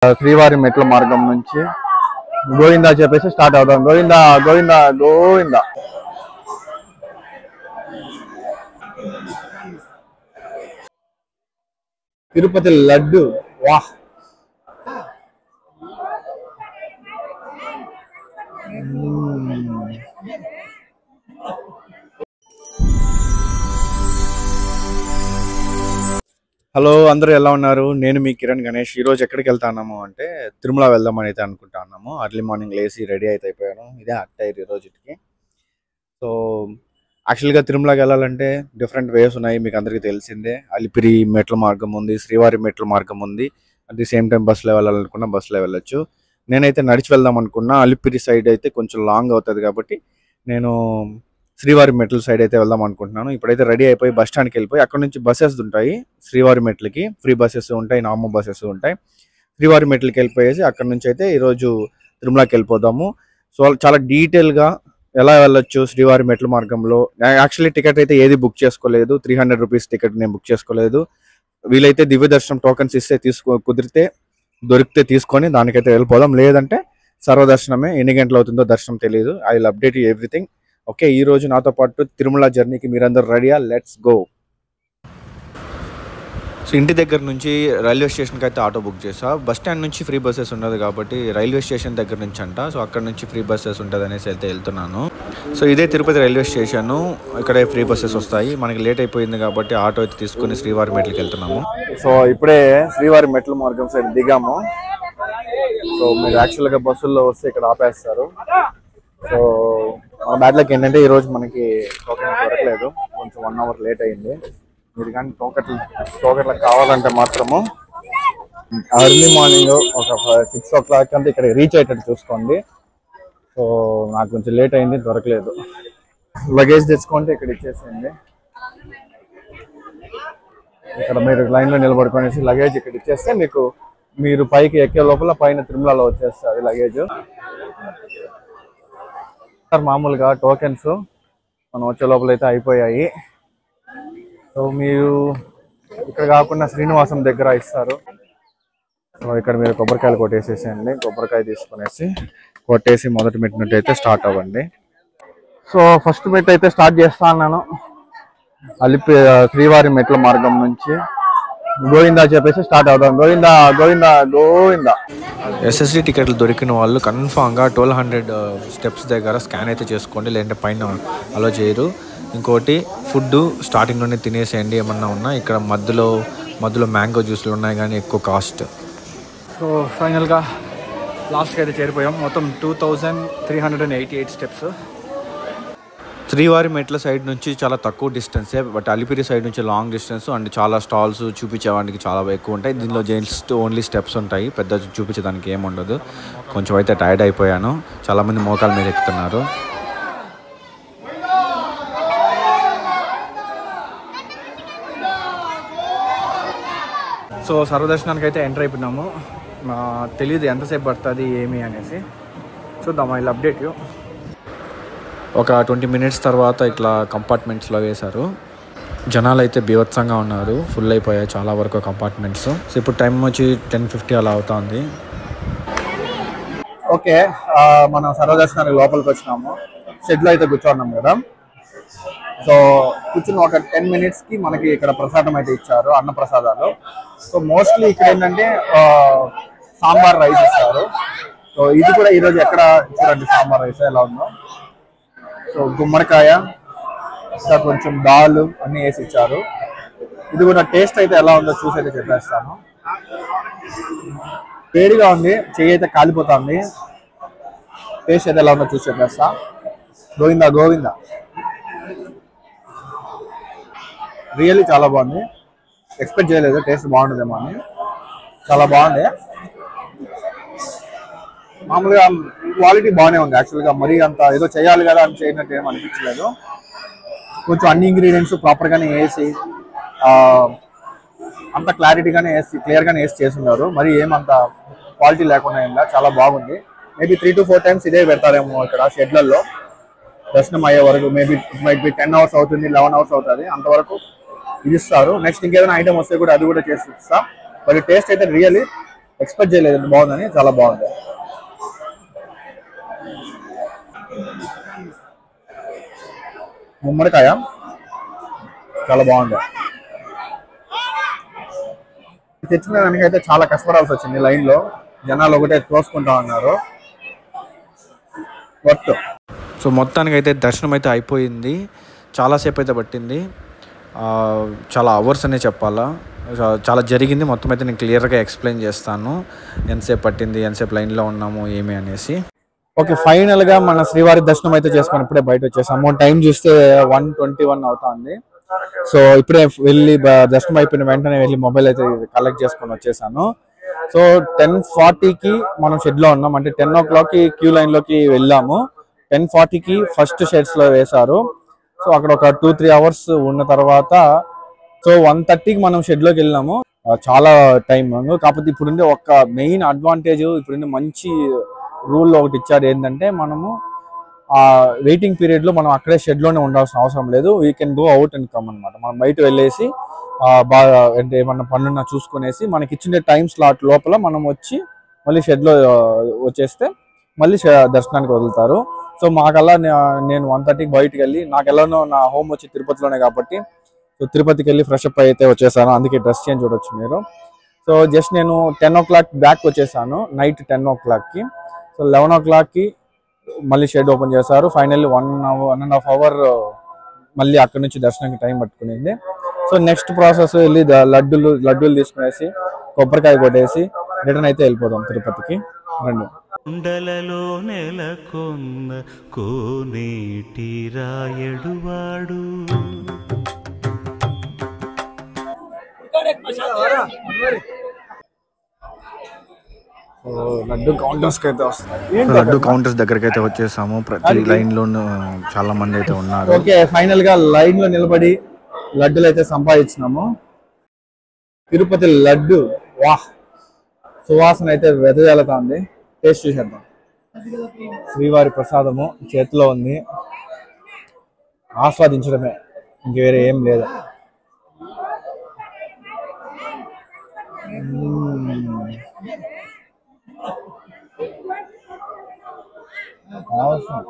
శ్రీవారి మెట్ల మార్గం నుంచి గోవిందా చెప్పేసి స్టార్ట్ అవుతాం. గోవిందా గోవిందా గోవిందా. తిరుపతి లడ్డు వాహ్. హలో, అందరూ ఎలా ఉన్నారు? నేను మీ కిరణ్ గణేష్. ఈరోజు ఎక్కడికి వెళ్తాము అంటే తిరుమల వెళ్దామని అయితే అనుకుంటున్నాము. అర్లీ మార్నింగ్ లేచి రెడీ అయితే అయిపోయాను. ఇదే అట్టయిరు ఈ రోజుకి. సో యాక్చువల్గా తిరుమలకి వెళ్ళాలంటే డిఫరెంట్ వేస్ ఉన్నాయి, మీకు అందరికీ తెలిసిందే. అలిపిరి మెట్ల మార్గం ఉంది, శ్రీవారి మెట్ల మార్గం ఉంది. అట్ ది సేమ్ టైం బస్సులో వెళ్ళాలనుకున్నా బస్సులో వెళ్ళొచ్చు. నేనైతే నడిచి వెళ్దాం అనుకున్నా. అలిపిరి సైడ్ అయితే కొంచెం లాంగ్ అవుతుంది కాబట్టి నేను శ్రీవారి మెట్ల సైడ్ అయితే వెళ్దాం అనుకుంటున్నాను. ఇప్పుడైతే రెడీ అయిపోయి బస్ స్టాండ్కి వెళ్ళిపోయి అక్కడ నుంచి బస్సెస్ ఉంటాయి. శ్రీవారి మెట్లకి ఫ్రీ బస్సెస్ ఉంటాయి, నార్మల్ బస్సెస్ ఉంటాయి. శ్రీవారి మెట్లకి వెళ్ళిపోయేసి అక్కడ నుంచి అయితే ఈరోజు తిరుమలకి వెళ్ళిపోదాము. సో చాలా డీటెయిల్గా ఎలా వెళ్ళొచ్చు శ్రీవారి మెట్ల మార్గంలో. యాక్చువల్లీ టికెట్ అయితే ఏది బుక్ చేసుకోలేదు. 300 రూపీస్ టికెట్ నేను బుక్ చేసుకోలేదు. వీలైతే దివ్య దర్శనం టోకన్స్ ఇస్తే కుదిరితే దొరికితే తీసుకొని దానికైతే వెళ్ళిపోదాం. లేదంటే సర్వదర్శనమే. ఎన్ని గంటలు అవుతుందో దర్శనం తెలియదు. I will update you everything. Okay, ఈ రోజు నాతో పాటు తిరుమల జర్నీకి మీరందరూ రెడీయా? Let's go. సో ఇంటి దగ్గర నుంచి రైల్వే స్టేషన్కి అయితే ఆటో బుక్ చేసా. బస్ స్టాండ్ నుంచి ఫ్రీ బస్సెస్ ఉండదు కాబట్టి రైల్వే స్టేషన్ దగ్గర నుంచి అంట. సో అక్కడ నుంచి ఫ్రీ బస్సెస్ ఉంటుంది అనేసి అయితే వెళ్తున్నాను. సో ఇదే తిరుపతి రైల్వే స్టేషన్. ఇక్కడే ఫ్రీ బస్సెస్ వస్తాయి. మనకి లేట్ అయిపోయింది కాబట్టి ఆటో అయితే తీసుకుని శ్రీవారి మెట్లకి వెళ్తున్నాము. సో ఇప్పుడే శ్రీవారి మెట్ల మార్గం సైడ్ దిగాము. సో మీరు యాక్చువల్గా బస్సుల్లో వస్తే ఇక్కడ ఆపేస్తారు. సో మన బ్యాడ్లకి ఏంటంటే ఈరోజు మనకి టోకెన్ దొరకలేదు, కొంచెం 1 అవర్ లేట్ అయింది. మీరు కానీ టోకెన్లకు కావాలంటే మాత్రము ఎర్లీ మార్నింగ్ ఒక 6 o'clock అంతా ఇక్కడ రీచ్ అయ్యేటట్టు చూసుకోండి. సో నాకు కొంచెం లేట్ అయింది, దొరకలేదు. లగేజ్ తెచ్చుకుంటే ఇక్కడ ఇచ్చేసేయండి. ఇక్కడ మీరు లైన్లో నిలబడుకునేసి లగేజ్ ఇక్కడ ఇచ్చేస్తే మీరు పైకి ఎక్కే లోపల పైన తిరుమలలో వచ్చేస్తుంది లగేజ్. మామూలుగా టోకెన్స్ మనం వచ్చే లోపల అయితే అయిపోయాయి. సో మీరు ఇక్కడ కాకుండా శ్రీనివాసం దగ్గర ఇస్తారు. సో ఇక్కడ మీరు కొబ్బరికాయలు కొట్టేసేసేయండి. కొబ్బరికాయ తీసుకునేసి కొట్టేసి మొదటి మెట్టు అయితే స్టార్ట్ అవ్వండి. సో ఫస్ట్ మెట్టు అయితే స్టార్ట్ చేస్తా అన్నాను. శ్రీవారి మెట్ల మార్గం నుంచి గోవిందా చెప్పేసి స్టార్ట్ అవుతాం. గోవిందా గోవిందా గోవిందా. ఎస్ఎస్డి టికెట్లు దొరికిన వాళ్ళు కన్ఫామ్గా 1200 స్టెప్స్ దగ్గర స్కాన్ అయితే చేసుకోండి, లేదంటే పైన అలో చేయరు. ఇంకోటి ఫుడ్ స్టార్టింగ్లోనే తినేసేయండి ఏమన్నా ఉన్నా. ఇక్కడ మధ్యలో మ్యాంగో జ్యూస్లు ఉన్నాయి కానీ ఎక్కువ కాస్ట్. సో ఫైనల్గా లాస్ట్కి అయితే చేరిపోయాం. మొత్తం 2388 స్టెప్స్. శ్రీవారి మెట్ల సైడ్ నుంచి చాలా తక్కువ డిస్టెన్సే, బట్ అలిపిరి సైడ్ నుంచి లాంగ్ డిస్టెన్స్ అండ్ చాలా స్టాల్స్ చూపించేవాడికి చాలా ఎక్కువ ఉంటాయి. దీనిలో జస్ట్ ఓన్లీ స్టెప్స్ ఉంటాయి, పెద్ద చూపించడానికి ఏముండదు. కొంచెం అయితే టైర్డ్ అయిపోయాను. చాలామంది మోకాల మీద ఎక్కుతున్నారు. సో సర్వదర్శనానికి అయితే ఎంటర్ అయిపోయినాము. తెలియదు ఎంతసేపు పడుతుంది ఏమి అనేసి. చూద్దాం, ఐ విల్ అప్డేట్ యూ. ఒక 20 minutes తర్వాత ఇట్లా కంపార్ట్మెంట్స్లో వేశారు. జనాలు అయితే బీభత్సంగా ఉన్నారు, ఫుల్ అయిపోయాయి చాలా వరకు కంపార్ట్మెంట్స్. సో ఇప్పుడు టైం వచ్చి 10:50 అలా అవుతుంది. ఓకే, మనం సర్వదర్శనానికి లోపలికి వచ్చినాము. షెడ్లో అయితే కూర్చోన్నాం కదా. సో కూర్చున్న ఒక 10 minutesకి మనకి ఇక్కడ ప్రసాదం అయితే ఇచ్చారు, అన్న ప్రసాదాలు. సో మోస్ట్లీ ఇక్కడ ఏంటంటే సాంబార్ రైస్ ఇస్తారు. సో ఇది కూడా ఈరోజు ఎక్కడ చూడండి సాంబార్ రైస్ ఎలా ఉందో. సో గుమ్మడికాయ ఇంకా కొంచెం దాల్ అన్నీ వేసి ఇచ్చారు. ఇది కూడా టేస్ట్ అయితే ఎలా ఉందో చూసి అయితే చెప్పేస్తాను. వేడిగా ఉంది, చెయ్యి అయితే కాలిపోతుంది. టేస్ట్ అయితే ఎలా ఉందో చూసి చెప్పేస్తా. గోవిందా గోవిందా. రియల్లీ చాలా బాగుంది. ఎక్స్పెక్ట్ చేయలేదు టేస్ట్ బాగుంటుందేమో అని. చాలా బాగుంది. మామూలుగా క్వాలిటీ బాగానే ఉంది. యాక్చువల్గా మరీ అంత ఏదో చేయాలి కదా అని చేయనట్టు ఏం అనిపించలేదు. కొంచెం అన్ని ఇంగ్రీడియంట్స్ ప్రాపర్గానే వేసి అంత క్లారిటీగానే వేసి క్లియర్గానే వేసి చేస్తున్నారు. మరి ఏమంత క్వాలిటీ లేకుండా ఇంకా చాలా బాగుంది. మేబీ 3 to 4 times ఇదే పెడతారేమో ఇక్కడ షెడ్లలో దర్శనం అయ్యే వరకు. మేబీ మైట్ బి 10 hours అవుతుంది, 11 hours అవుతుంది, అంతవరకు ఇది ఇస్తారు. నెక్స్ట్ ఇంకేదైనా ఐటమ్ వస్తే కూడా అది కూడా చేసి ఇస్తాం. మరి టేస్ట్ అయితే రియల్లీ ఎక్స్పెక్ట్ చేయలేదు బాగుందని, చాలా బాగుంది. గుమ్మడికాయ చాలా బాగుంది. తెచ్చిన దానికైతే చాలా కష్టపడాల్సి వచ్చింది. లైన్లో జనాలు ఒకటే తోసుకుంటా ఉన్నారు. వర్త్. సో మొత్తానికి అయితే దర్శనం అయితే అయిపోయింది. చాలాసేపు అయితే పట్టింది, చాలా అవర్స్ అనే చెప్పాలా. చాలా జరిగింది. మొత్తం అయితే నేను క్లియర్గా ఎక్స్ప్లెయిన్ చేస్తాను, ఎంతసేపు పట్టింది, ఎంతసేపు లైన్లో ఉన్నాము ఏమి అనేసి. ఓకే, ఫైనల్గా మన శ్రీవారి దర్శనం అయితే చేసుకొని ఇప్పుడే బయట వచ్చేసాము. టైం చూస్తే 1:21 అవుతుంది. సో ఇప్పుడే వెళ్ళి దర్శనం అయిపోయిన వెంటనే వెళ్ళి మొబైల్ అయితే కలెక్ట్ చేసుకొని వచ్చేసాను. సో 10:40కి మనం షెడ్లో ఉన్నాం, అంటే 10 o'clockకి క్యూ లైన్లోకి వెళ్ళాము. 10:40కి ఫస్ట్ షెడ్స్లో వేశారు. సో అక్కడ ఒక 2-3 అవర్స్ ఉన్న తర్వాత సో 1:30కి మనం షెడ్లోకి వెళ్ళాము. చాలా టైం. కాకపోతే ఇప్పుడుండే ఒక మెయిన్ అడ్వాంటేజ్, ఇప్పుడుండే మంచి రూల్ ఒకటి ఇచ్చారు. ఏంటంటే మనము ఆ వెయిటింగ్ పీరియడ్లో మనం అక్కడే షెడ్లోనే ఉండాల్సిన అవసరం లేదు. We can go out and come అనమాట. మనం బయట వెళ్ళేసి బాగా అంటే ఏమన్నా పనున్నా చూసుకునేసి మనకి ఇచ్చిన టైం స్లాట్ లోపల మనం వచ్చి మళ్ళీ షెడ్లో వచ్చేస్తే మళ్ళీ దర్శనానికి వదులుతారు. సో మాకల్లా నేను 1:30కి బయటకు వెళ్ళి, నాకు ఎలానో నా హోమ్ వచ్చి తిరుపతిలోనే కాబట్టి సో తిరుపతికి వెళ్ళి ఫ్రెష్ అప్ అయితే వచ్చేసాను. అందుకే డ్రెస్ చేంజ్ చూడొచ్చు మీరు. సో జస్ట్ నేను 10 o'clock బ్యాక్ వచ్చేసాను, నైట్ 10 o'clockకి. సో 11 o'clockకి మళ్ళీ షెడ్ ఓపెన్ చేశారు. ఫైనల్లీ 1.5 hour మళ్ళీ అక్కడి నుంచి దర్శనానికి టైం పట్టుకునింది. సో నెక్స్ట్ ప్రాసెస్ వెళ్ళి లడ్డూలు తీసుకునేసి కొబ్బరికాయ కొట్టేసి రిటర్న్ అయితే వెళ్ళిపోదాం తిరుపతికి. రండి. కుండలలో నెలకొన్న కోనేటి రాయడువాడు, లడ్డు కౌంటర్స్ అయితే వస్తాయి. లడ్డు కౌంటర్స్ దగ్గరికి అయితే వచ్చేసాము. ప్రతి లైన్ లో చాలా మంది అయితే ఉన్నారు. ఓకే, ఫైనల్ గా లైన్ లో నిలబడి లడ్డులు అయితే సంపాదించినాము. తిరుపతి లడ్డు వాహ్, సువాసన అయితే వెదజల్లుతోంది. టేస్ట్ చూసేద్దాం. శ్రీవారి ప్రసాదము చేతిలో ఉంది, ఆస్వాదించడమే, ఇంక వేరే ఏం లేదు. Awesome.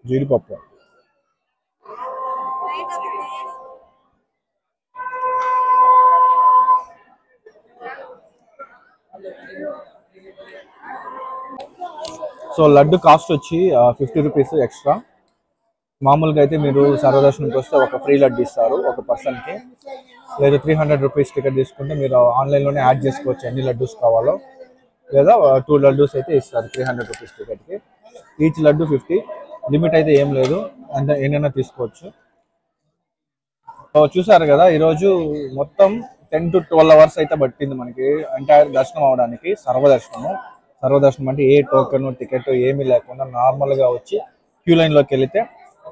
జీడిపప్పు సో లడ్డు కాస్ట్ వచ్చి 50 రూపీస్ ఎక్స్ట్రా. మామూలుగా అయితే మీరు సర్వదర్శనంకి వస్తే ఒక ఫ్రీ లడ్డు ఇస్తారు ఒక పర్సన్కి. లేదా 300 రూపీస్ టికెట్ తీసుకుంటే మీరు ఆన్లైన్లోనే యాడ్ చేసుకోవచ్చు ఎన్ని లడ్డూస్ కావాలో. లేదా 2 లడ్డూస్ అయితే ఇస్తారు 300 రూపీస్ టికెట్కి. ఈచ్ లడ్డు 50. లిమిట్ అయితే ఏం లేదు, అంటే ఎన్నైనా తీసుకోవచ్చు. చూసారు కదా, ఈరోజు మొత్తం 10 to 12 అవర్స్ అయితే పట్టింది మనకి ఎంటైర్ దర్శనం అవడానికి. సర్వదర్శనం అంటే ఏ టోకెన్ టికెట్ ఏమీ లేకుండా నార్మల్గా వచ్చి క్యూ లైన్లోకి వెళితే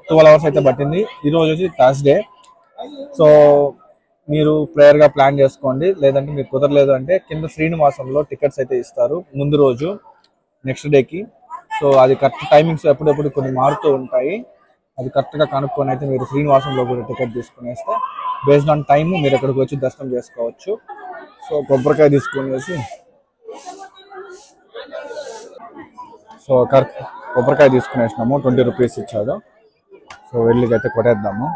12 అవర్స్ అయితే పట్టింది. ఈరోజు వచ్చి థర్స్డే. సో మీరు ప్రేయర్గా ప్లాన్ చేసుకోండి. లేదంటే మీకు కుదరలేదు అంటే కింద శ్రీనివాసంలో టికెట్స్ అయితే ఇస్తారు ముందు రోజు, నెక్స్ట్ డేకి. సో అది కరెక్ట్ టైమింగ్స్ ఎప్పుడెప్పుడు కొన్ని మారుతూ ఉంటాయి. అది కరెక్ట్గా కనుక్కొని అయితే మీరు శ్రీనివాసంలో కూడా టికెట్ తీసుకునేస్తే బేస్డ్ ఆన్ టైము మీరు ఇక్కడికి వచ్చి దర్శనం చేసుకోవచ్చు. సో కొబ్బరికాయ తీసుకునేసి కొబ్బరికాయ తీసుకునేసినాము. 20 రూపీస్ ఇచ్చాడు. సో వెళ్ళి అయితే కొట్టేద్దాము.